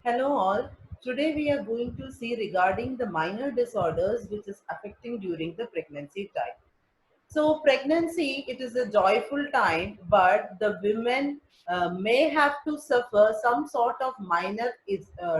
Hello all. Today we are going to see regarding the minor disorders which is affecting during the pregnancy time. So pregnancy, it is a joyful time, but the women may have to suffer some sort of minor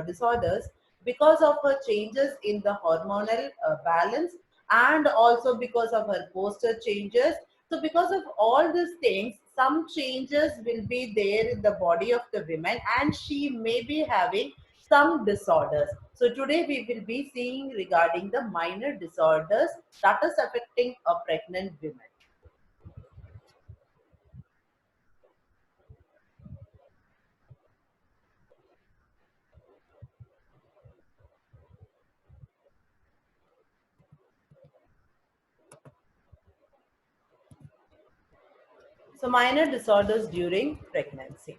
disorders because of her changes in the hormonal balance and also because of her posture changes. So because of all these things, some changes will be there in the body of the women and she may be having some disorders. So today we will be seeing regarding the minor disorders that is affecting a pregnant woman. So minor disorders during pregnancy.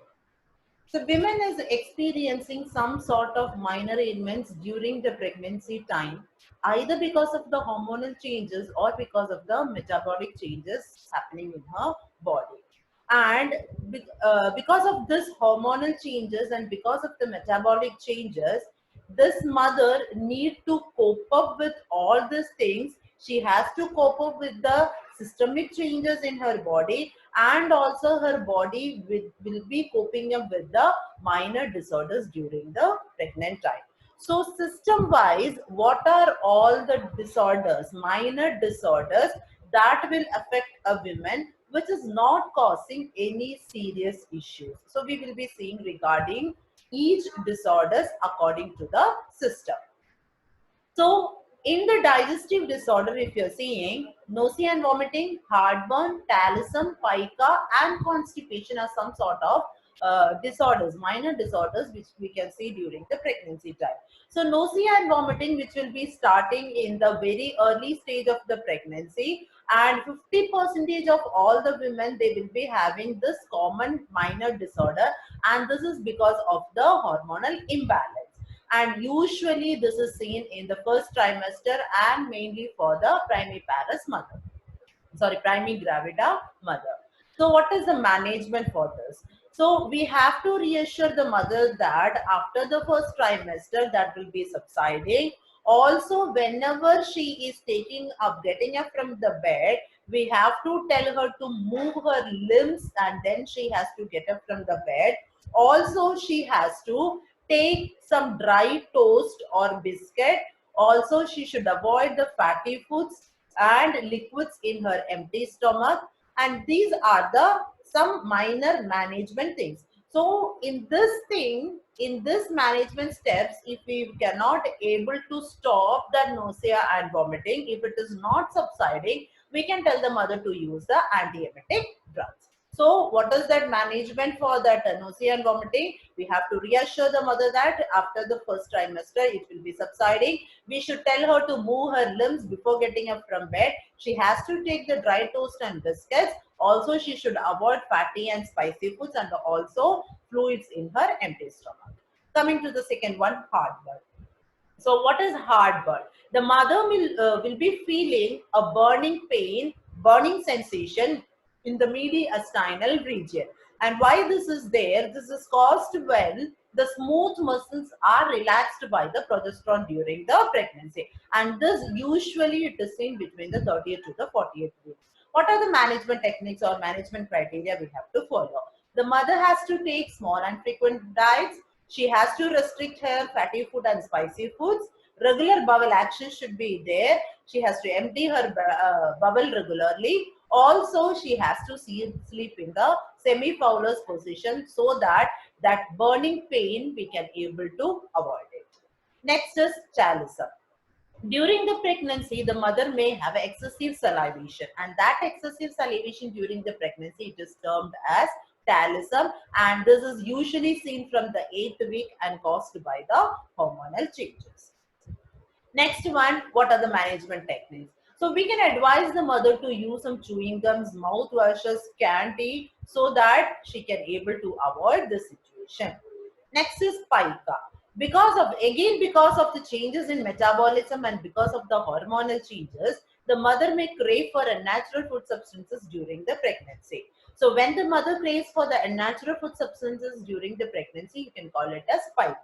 So women is experiencing some sort of minor ailments during the pregnancy time, either because of the hormonal changes or because of the metabolic changes happening in her body. And because of this hormonal changes and because of the metabolic changes, this mother need to cope up with all these things. She has to cope up with the systemic changes in her body, and also her body will be coping up with the minor disorders during the pregnant time. So system wise, what are all the disorders, minor disorders that will affect a woman which is not causing any serious issues? So we will be seeing regarding each disorders according to the system. So, in the digestive disorder, if you're seeing nausea and vomiting, heartburn, talism, pica, and constipation are some sort of disorders, minor disorders, which we can see during the pregnancy time. So, nausea and vomiting, which will be starting in the very early stage of the pregnancy, and 50% of all the women they will be having this common minor disorder, and this is because of the hormonal imbalance, and usually this is seen in the first trimester and mainly for the primary gravida mother. So what is the management for this? So we have to reassure the mother that after the first trimester that will be subsiding. Also, whenever she is getting up from the bed, we have to tell her to move her limbs and then she has to get up from the bed. Also, she has to take some dry toast or biscuit. Also, she should avoid the fatty foods and liquids in her empty stomach, and these are the some minor management things. So in this management steps, if we cannot able to stop the nausea and vomiting, if it is not subsiding, we can tell the mother to use the antiemetic drugs. So what is that management for that nausea and vomiting? We have to reassure the mother that after the first trimester it will be subsiding. We should tell her to move her limbs before getting up from bed. She has to take the dry toast and biscuits. Also, she should avoid fatty and spicy foods and also fluids in her empty stomach. Coming to the second one, heartburn. So what is heartburn? The mother will be feeling a burning pain, burning sensation in the mediastinal region. And why this is there? This is caused when the smooth muscles are relaxed by the progesterone during the pregnancy. And this usually it is seen between the 30th to the 40th week. What are the management techniques or management criteria we have to follow? The mother has to take small and frequent diets. She has to restrict her fatty food and spicy foods. Regular bowel action should be there. She has to empty her bowel regularly. Also, she has to sleep in the semi-fowler's position so that that burning pain we can able to avoid it. Next is chalism. During the pregnancy, the mother may have excessive salivation, and that excessive salivation during the pregnancy it is termed as talism, and this is usually seen from the 8th week and caused by the hormonal changes. Next one, what are the management techniques? So we can advise the mother to use some chewing gums, mouthwashes, candy, so that she can able to avoid this situation. Next is pica. Because of the changes in metabolism and because of the hormonal changes, the mother may crave for unnatural food substances during the pregnancy. So when the mother craves for the unnatural food substances during the pregnancy, you can call it as pica.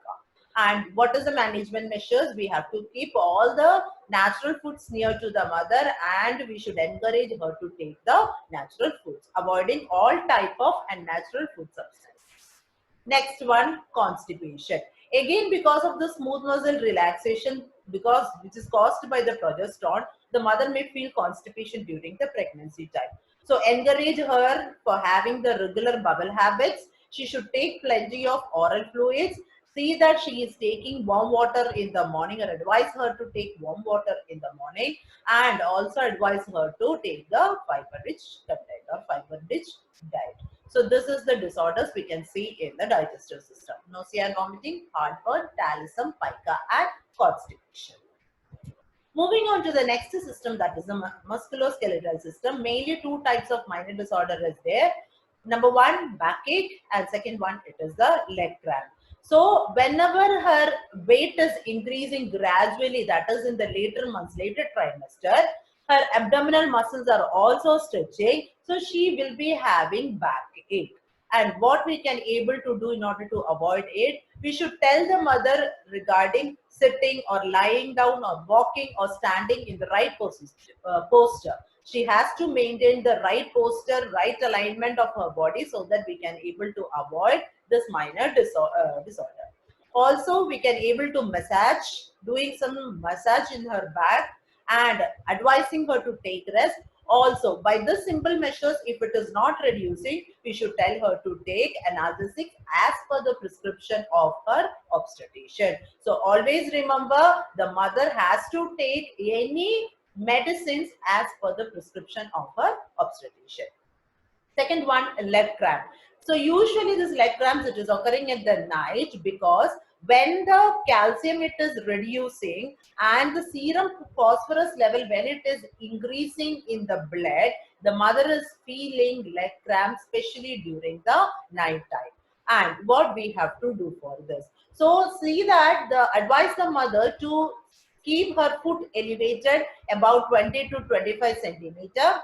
And what is the management measures? We have to keep all the natural foods near to the mother, and we should encourage her to take the natural foods, avoiding all type of unnatural food substances. Next one, constipation. Again, because of the smooth muscle relaxation, because which is caused by the progesterone, the mother may feel constipation during the pregnancy time. So encourage her for having the regular bowel habits. She should take plenty of oral fluids. See that she is taking warm water in the morning, or advise her to take warm water in the morning, and also advise her to take the fiber-rich content or fiber-rich diet. So this is the disorders we can see in the digestive system: nausea and vomiting, heartburn, talism, pica, and constipation. Moving on to the next system, that is the musculoskeletal system. Mainly two types of minor disorder is there. Number one, backache, and second one, it is the leg cramp. So whenever her weight is increasing gradually, that is in the later months, later trimester, her abdominal muscles are also stretching, so she will be having backache. And what we can able to do in order to avoid it, we should tell the mother regarding sitting or lying down or walking or standing in the right posture. She has to maintain the right posture, right alignment of her body, so that we can able to avoid this minor disorder. Also, we can able to massage, doing some massage in her back and advising her to take rest. Also, by this simple measures, if it is not reducing, we should tell her to take analgesics as per the prescription of her obstetrician. So always remember, the mother has to take any medicines as per the prescription of her obstetrician. Second one, leg cramp. So usually this leg cramps, it is occurring at the night, because when the calcium it is reducing and the serum phosphorus level when it is increasing in the blood, the mother is feeling leg cramps, especially during the night time. And what we have to do for this? So see that advise the mother to keep her foot elevated about 20 to 25 centimeter.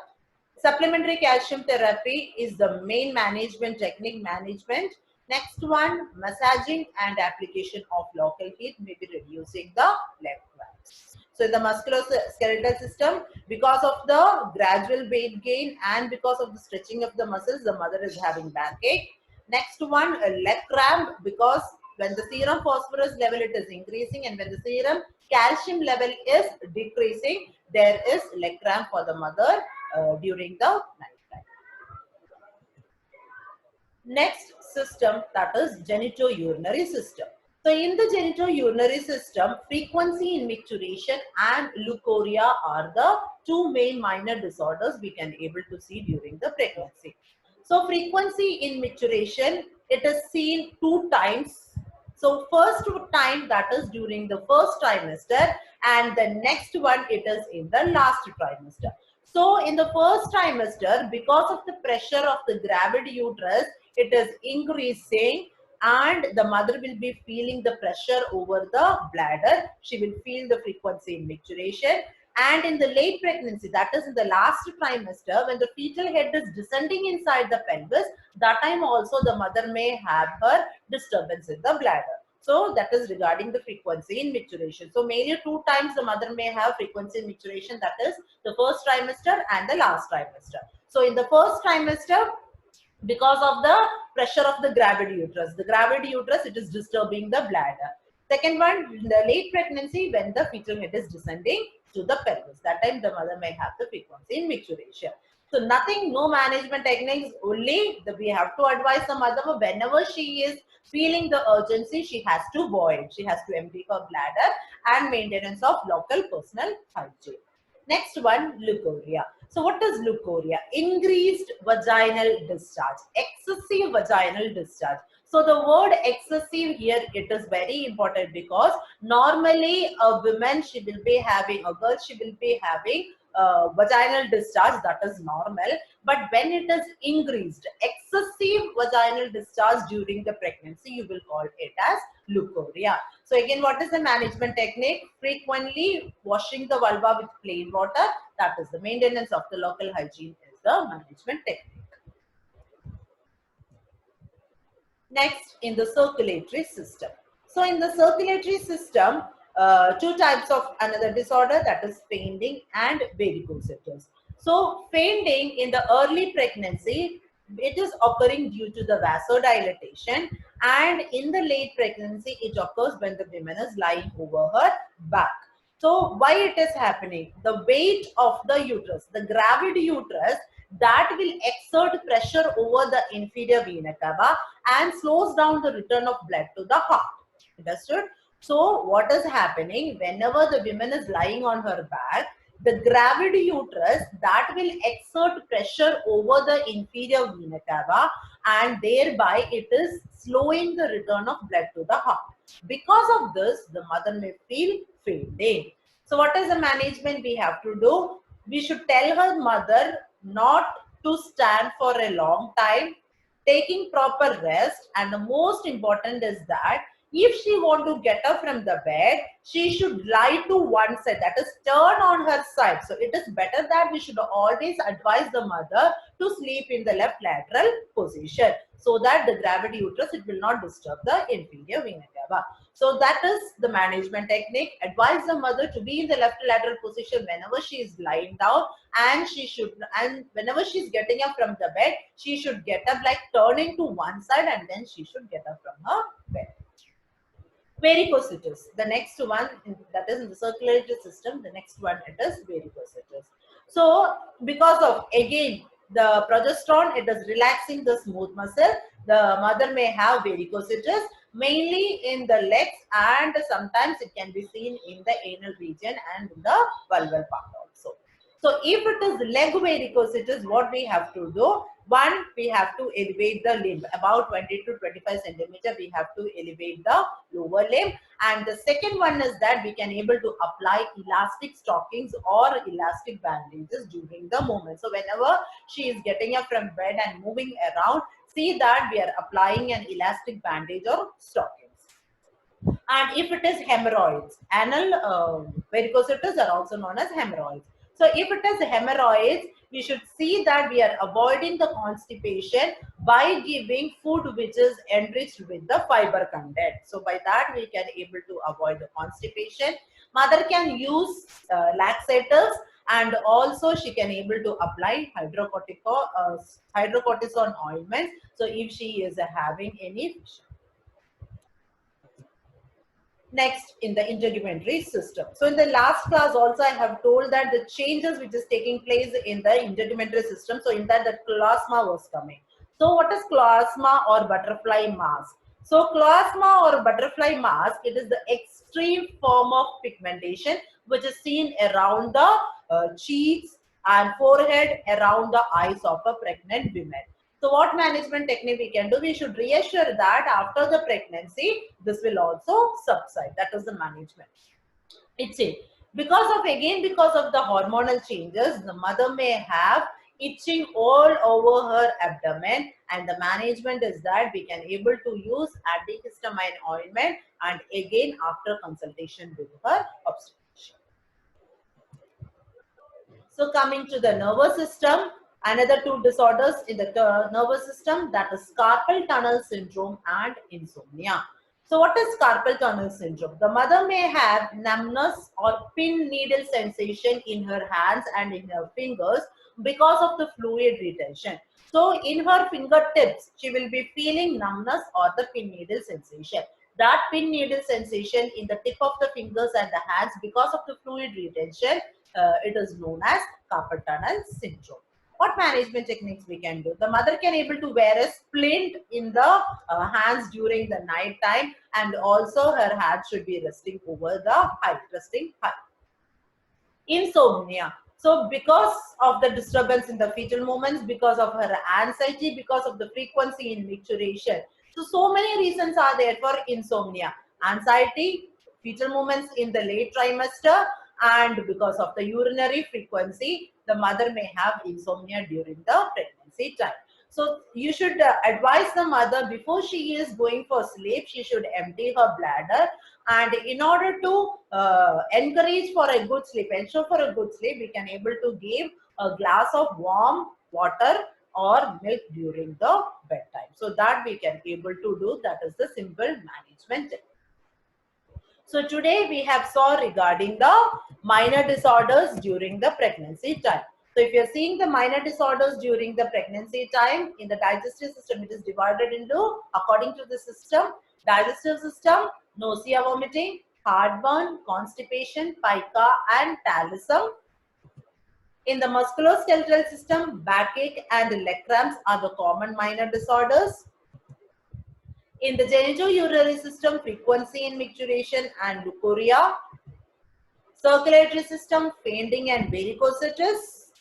Supplementary calcium therapy is the main management technique management. Next one, massaging and application of local heat may be reducing the leg cramps. So the musculoskeletal system, because of the gradual weight gain and because of the stretching of the muscles, the mother is having backache. Next one, a leg cramp, because when the serum phosphorus level it is increasing and when the serum calcium level is decreasing, there is leg cramp for the mother during the night time. Next system, that is genitourinary system. So in the genitourinary system, frequency in micturition and leukorrhea are the two main minor disorders we can able to see during the pregnancy. So frequency in micturition, it is seen two times. So first time, that is during the first trimester, and the next one it is in the last trimester. So in the first trimester, because of the pressure of the gravid uterus, it is increasing and the mother will be feeling the pressure over the bladder. She will feel the frequency in micturition. And in the late pregnancy, that is in the last trimester, when the fetal head is descending inside the pelvis, that time also the mother may have her disturbance in the bladder. So that is regarding the frequency in micturition. So mainly two times the mother may have frequency in micturition, that is the first trimester and the last trimester. So in the first trimester, because of the pressure of the gravid uterus. The gravid uterus, it is disturbing the bladder. Second one, the late pregnancy, when the fetal head is descending to the pelvis. That time the mother may have the frequency in micturition. So nothing, no management techniques, only we have to advise the mother whenever she is feeling the urgency, she has to void. She has to empty her bladder and maintenance of local personal hygiene. Next one, leukorrhea. So what is leukorrhea? Increased vaginal discharge, excessive vaginal discharge. So the word excessive here, it is very important, because normally a woman, she will be having, a girl, she will be having vaginal discharge, that is normal. But when it is increased, excessive vaginal discharge during the pregnancy, you will call it as leukorrhea. So again, what is the management technique? Frequently washing the vulva with plain water. That is the maintenance of the local hygiene is the management technique. Next, in the circulatory system. So in the circulatory system, two types of another disorder, that is fainting and varicosities. So fainting in the early pregnancy, it is occurring due to the vasodilatation, and in the late pregnancy it occurs when the woman is lying over her back. So why it is happening? The weight of the uterus, the gravid uterus, that will exert pressure over the inferior vena cava and slows down the return of blood to the heart. Understood? So what is happening whenever the woman is lying on her back, the gravid uterus that will exert pressure over the inferior vena cava, and thereby it is slowing the return of blood to the heart. Because of this, the mother may feel fainting. So what is the management we have to do? We should tell her mother not to stand for a long time, taking proper rest, and the most important is that if she want to get up from the bed, she should lie to one side, that is turn on her side. So it is better that we should always advise the mother to sleep in the left lateral position, so that the gravid uterus, it will not disturb the inferior vena cava. So that is the management technique. Advise the mother to be in the left lateral position whenever she is lying down, and whenever she's getting up from the bed, she should get up like turning to one side, and then she should get up from her bed. Varicosities, the next one, that is in the circulatory system, the next one, it is varicosities. So because of, again, the progesterone, it is relaxing the smooth muscle, the mother may have varicosities mainly in the legs, and sometimes it can be seen in the anal region and in the vulval part also. So if it is leg varicosities, what we have to do? One, we have to elevate the limb about 20 to 25 centimeter. We have to elevate the lower limb. And the second one is that we can able to apply elastic stockings or elastic bandages during the movement. So whenever she is getting up from bed and moving around, see that we are applying an elastic bandage or stockings. And if it is hemorrhoids, anal varicosities are also known as hemorrhoids. So if it is hemorrhoids, we should see that we are avoiding the constipation by giving food which is enriched with the fiber content. So by that we can able to avoid the constipation. Mother can use laxatives, and also she can able to apply hydrocortisone ointment. So if she is having any fish. Next, in the integumentary system. So in the last class also I have told that the changes which is taking place in the integumentary system. So in that the cloasma was coming. So what is cloasma or butterfly mask? So cloasma or butterfly mask, it is the extreme form of pigmentation which is seen around the cheeks and forehead, around the eyes of a pregnant woman. So what management technique we can do? We should reassure that after the pregnancy, this will also subside. That is the management. It's it. Because of the hormonal changes, the mother may have itching all over her abdomen, and the management is that we can able to use antihistamine ointment, and again after consultation with her obstetrician. So coming to the nervous system, another two disorders in the nervous system, that is carpal tunnel syndrome and insomnia. So what is carpal tunnel syndrome? The mother may have numbness or pin needle sensation in her hands and in her fingers because of the fluid retention. So in her fingertips, she will be feeling numbness or the pin needle sensation. That pin needle sensation in the tip of the fingers and the hands because of the fluid retention, it is known as carpal tunnel syndrome. What management techniques we can do? The mother can able to wear a splint in the hands during the night time, and also her hands should be resting over the height, resting high. Insomnia. So because of the disturbance in the fetal movements, because of her anxiety, because of the frequency in micturition. So many reasons are there for insomnia. Anxiety, fetal movements in the late trimester, and because of the urinary frequency, the mother may have insomnia during the pregnancy time. So you should advise the mother before she is going for sleep, she should empty her bladder, and in order to encourage for a good sleep, ensure for a good sleep, we can able to give a glass of warm water or milk during the bedtime. So that we can able to do. That is the simple management. So today we have saw regarding the minor disorders during the pregnancy time. So if you're seeing the minor disorders during the pregnancy time, in the digestive system, it is divided into, according to the system, digestive system, nausea, vomiting, heartburn, constipation, pica, and talism. In the musculoskeletal system, backache and leg cramps are the common minor disorders. In the genitourinary system, frequency in micturition and leukorrhea. Circulatory system, fainting and varicositis.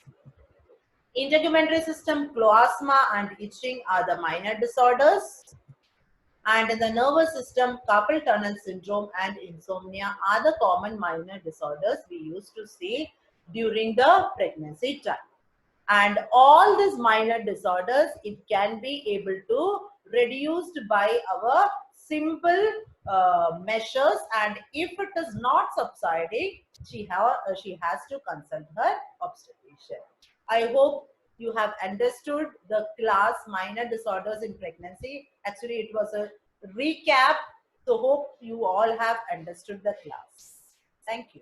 Integumentary system, cloasma and itching are the minor disorders. And in the nervous system, carpal tunnel syndrome and insomnia are the common minor disorders we used to see during the pregnancy time. And all these minor disorders, it can be able to reduced by our simple measures, and if it is not subsiding, she has to consult her obstetrician. I hope you have understood the class minor disorders in pregnancy. Actually, it was a recap, so hope you all have understood the class. Thank you.